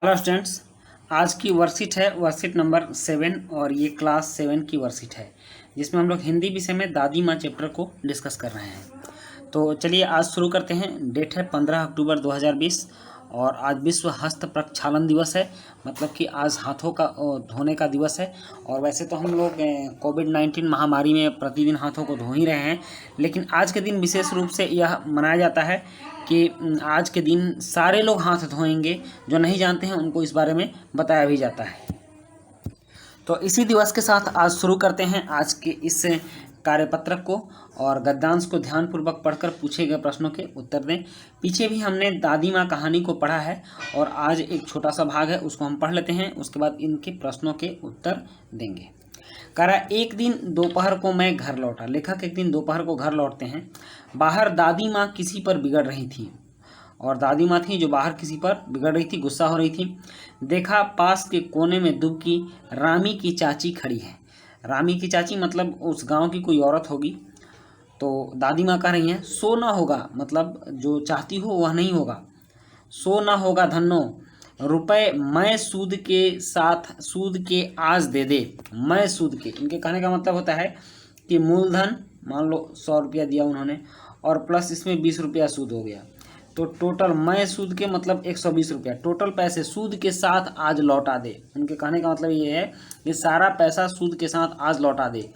Hello students, आज की worksheet है वर्कशीट नंबर 7 और ये क्लास 7 की वर्कशीट है जिसमें हम लोग हिंदी विषय में दादी माँ चैप्टर को डिस्कस कर रहे हैं। तो चलिए आज शुरू करते हैं। डेट है 15 अक्टूबर 2020 और आज विश्व हस्त प्रक्षालन दिवस है, मतलब कि आज हाथों का धोने का दिवस है। और वैसे तो हम लोग कोविड-19 महामारी में प्रतिदिन हाथों को धो ही रहे हैं, लेकिन आज के दिन विशेष रूप से यह मनाया जाता है कि आज के दिन सारे लोग हाथ धोएंगे। जो नहीं जानते हैं उनको इस बारे में बताया भी जाता है। तो इसी दिवस के साथ आज शुरू करते हैं आज के इस कार्यपत्रक को और गद्यांश को ध्यानपूर्वक पढ़कर पूछे गए प्रश्नों के उत्तर दें। पीछे भी हमने दादी माँ कहानी को पढ़ा है और आज एक छोटा सा भाग है, उसको हम पढ़ लेते हैं, उसके बाद इनके प्रश्नों के उत्तर देंगे। कह रहा एक दिन दोपहर को मैं घर लौटा। लेखक एक दिन दोपहर को घर लौटते हैं। बाहर दादी माँ किसी पर बिगड़ रही थी और दादी माँ थी जो बाहर किसी पर बिगड़ रही थी, गुस्सा हो रही थी। देखा पास के कोने में दुबकी रामी की चाची खड़ी है। रामी की चाची मतलब उस गांव की कोई औरत होगी। तो दादी माँ कह रही हैं सो ना होगा, मतलब जो चाहती हो वह नहीं होगा। सो ना होगा धन्नो, रुपए मैं सूद के साथ सूद के आज दे दे। मैं सूद के, इनके कहने का मतलब होता है कि मूलधन मान लो 100 रुपया दिया उन्होंने और प्लस इसमें 20 रुपया सूद हो गया, तो टोटल मैं सूद के मतलब 120 रुपया, टोटल पैसे सूद के साथ आज लौटा दे। उनके कहने का मतलब ये है कि सारा पैसा सूद के साथ आज लौटा दे।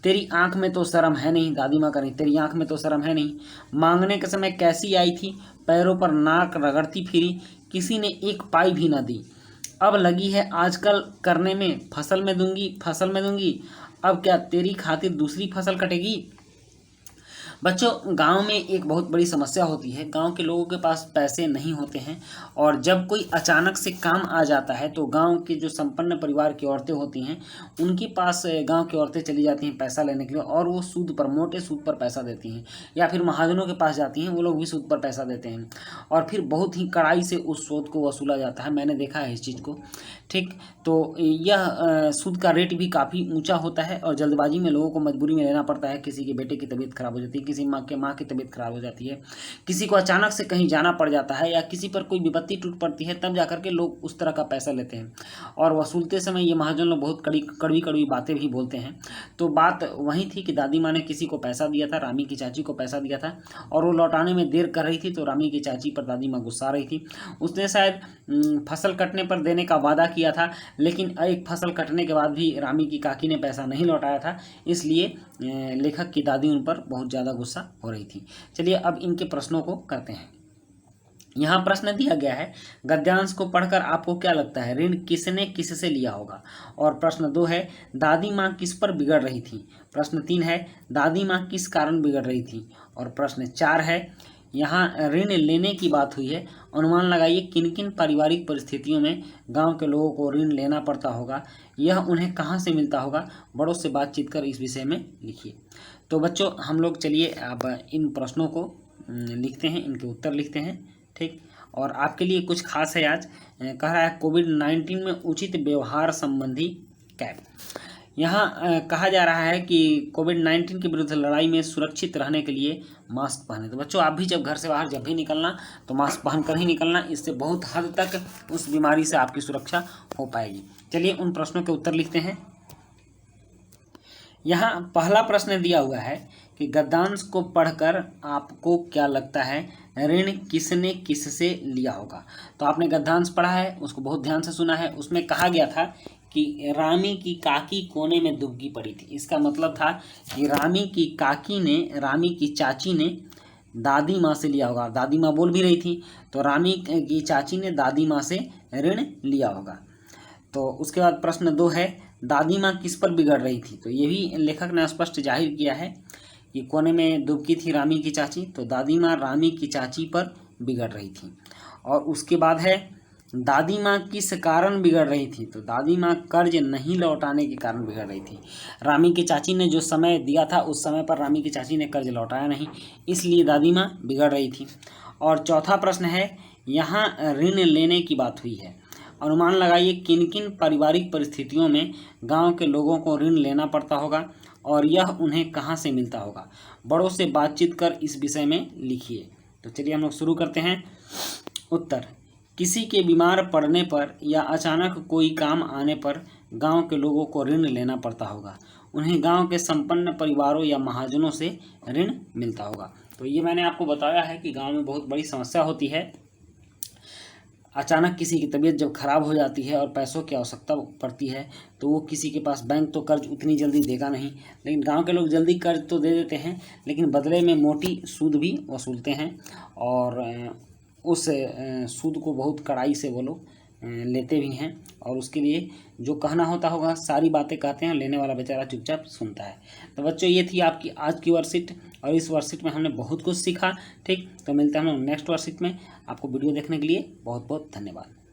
तेरी आंख में तो शर्म है नहीं, दादी माँ कह रही तेरी आंख में तो शर्म है नहीं। मांगने के समय कैसी आई थी, पैरों पर नाक रगड़ती फिरी, किसी ने एक पाई भी ना दी। अब लगी है आजकल करने में फसल में दूंगी। अब क्या तेरी खातिर दूसरी फसल कटेगी। बच्चों, गांव में एक बहुत बड़ी समस्या होती है। गांव के लोगों के पास पैसे नहीं होते हैं और जब कोई अचानक से काम आ जाता है तो गांव के जो संपन्न परिवार की औरतें होती हैं उनके पास गांव की औरतें चली जाती हैं पैसा लेने के लिए और वो सूद पर, मोटे सूद पर पैसा देती हैं, या फिर महाजनों के पास जाती हैं, वो लोग भी सूद पर पैसा देते हैं और फिर बहुत ही कड़ाई से उस सूद को वसूला जाता है। मैंने देखा है इस चीज़ को। ठीक, तो यह सूद का रेट भी काफ़ी ऊंचा होता है और जल्दबाजी में लोगों को मजबूरी में लेना पड़ता है। किसी के बेटे की तबीयत खराब हो जाती है, किसी माँ की तबीयत खराब हो जाती है, किसी को अचानक से कहीं जाना पड़ जाता है या किसी पर कोई विपत्ति टूट पड़ती है, तब जाकर के लोग उस तरह का पैसा लेते हैं और वसूलते समय ये महाजन लोग बहुत कड़वी कड़वी बातें भी बोलते हैं। तो बात वही थी कि दादी माँ ने किसी को पैसा दिया था, रामी की चाची को पैसा दिया था और वो लौटाने में देर कर रही थी, तो रामी की चाची पर दादी माँ गुस्सा रही थी। उसने शायद फसल कटने पर देने का वादा किया था, लेकिन एक फसल कटने के बाद भी रामी की काकी ने पैसा नहीं लौटाया था, इसलिए लेखक की दादी उन पर बहुत ज़्यादा गुस्सा हो रही थी। चलिए अब इनके प्रश्नों को करते हैं। यहाँ प्रश्न दिया गया है, गद्यांश को पढ़कर आपको क्या लगता है ऋण किसने किससे लिया होगा। और प्रश्न 2 है, दादी माँ किस पर बिगड़ रही थी। प्रश्न 3 है, दादी माँ किस कारण बिगड़ रही थी। और प्रश्न 4 है, यहाँ ऋण लेने की बात हुई है, अनुमान लगाइए किन किन पारिवारिक परिस्थितियों में गांव के लोगों को ऋण लेना पड़ता होगा, यह उन्हें कहाँ से मिलता होगा। बड़ों से बातचीत कर इस विषय में लिखिए। तो बच्चों हम लोग चलिए अब इन प्रश्नों को लिखते हैं, इनके उत्तर लिखते हैं। ठीक, और आपके लिए कुछ खास है आज। कह रहा है कोविड-19 में उचित व्यवहार संबंधी कैप। यहाँ कहा जा रहा है कि कोविड-19 के विरुद्ध लड़ाई में सुरक्षित रहने के लिए मास्क पहने। तो बच्चों आप भी जब घर से बाहर जब भी निकलना तो मास्क पहनकर ही निकलना, इससे बहुत हद तक उस बीमारी से आपकी सुरक्षा हो पाएगी। चलिए उन प्रश्नों के उत्तर लिखते हैं। यहाँ पहला प्रश्न दिया हुआ है कि गद्यांश को पढ़कर आपको क्या लगता है ऋण किसने किससे लिया होगा। तो आपने गद्यांश पढ़ा है, उसको बहुत ध्यान से सुना है। उसमें कहा गया था कि रामी की काकी कोने में दुबकी पड़ी थी। इसका मतलब था कि रामी की काकी ने, रामी की चाची ने दादी माँ से लिया होगा। दादी माँ बोल भी रही थी, तो रामी की चाची ने दादी माँ से ऋण लिया होगा। तो उसके बाद प्रश्न 2 है, दादी माँ किस पर बिगड़ रही थी। तो ये भी लेखक ने स्पष्ट जाहिर किया है कि कोने में दुबकी थी रामी की चाची, तो दादी माँ रामी की चाची पर बिगड़ रही थी। और उसके बाद है, दादी माँ किस कारण बिगड़ रही थी। तो दादी माँ कर्ज नहीं लौटाने के कारण बिगड़ रही थी। रामी की चाची ने जो समय दिया था उस समय पर रामी की चाची ने कर्ज लौटाया नहीं, इसलिए दादी माँ बिगड़ रही थी। और चौथा प्रश्न है, यहाँ ऋण लेने की बात हुई है, अनुमान लगाइए किन किन पारिवारिक परिस्थितियों में गांव के लोगों को ऋण लेना पड़ता होगा और यह उन्हें कहां से मिलता होगा। बड़ों से बातचीत कर इस विषय में लिखिए। तो चलिए हम लोग शुरू करते हैं। उत्तर, किसी के बीमार पड़ने पर या अचानक कोई काम आने पर गांव के लोगों को ऋण लेना पड़ता होगा। उन्हें गांव के संपन्न परिवारों या महाजनों से ऋण मिलता होगा। तो ये मैंने आपको बताया है कि गांव में बहुत बड़ी समस्या होती है। अचानक किसी की तबीयत जब खराब हो जाती है और पैसों की आवश्यकता पड़ती है तो वो किसी के पास, बैंक तो कर्ज उतनी जल्दी देगा नहीं, लेकिन गांव के लोग जल्दी कर्ज तो दे देते हैं, लेकिन बदले में मोटी सूद भी वसूलते हैं और उस सूद को बहुत कड़ाई से वो लोग लेते भी हैं और उसके लिए जो कहना होता होगा सारी बातें कहते हैं, लेने वाला बेचारा चुपचाप सुनता है। तो बच्चों, ये थी आपकी आज की वर्कशीट और इस वर्कशीट में हमने बहुत कुछ सीखा। ठीक, तो मिलते हैं हम लोग नेक्स्ट वर्कशीट में। आपको वीडियो देखने के लिए बहुत बहुत धन्यवाद।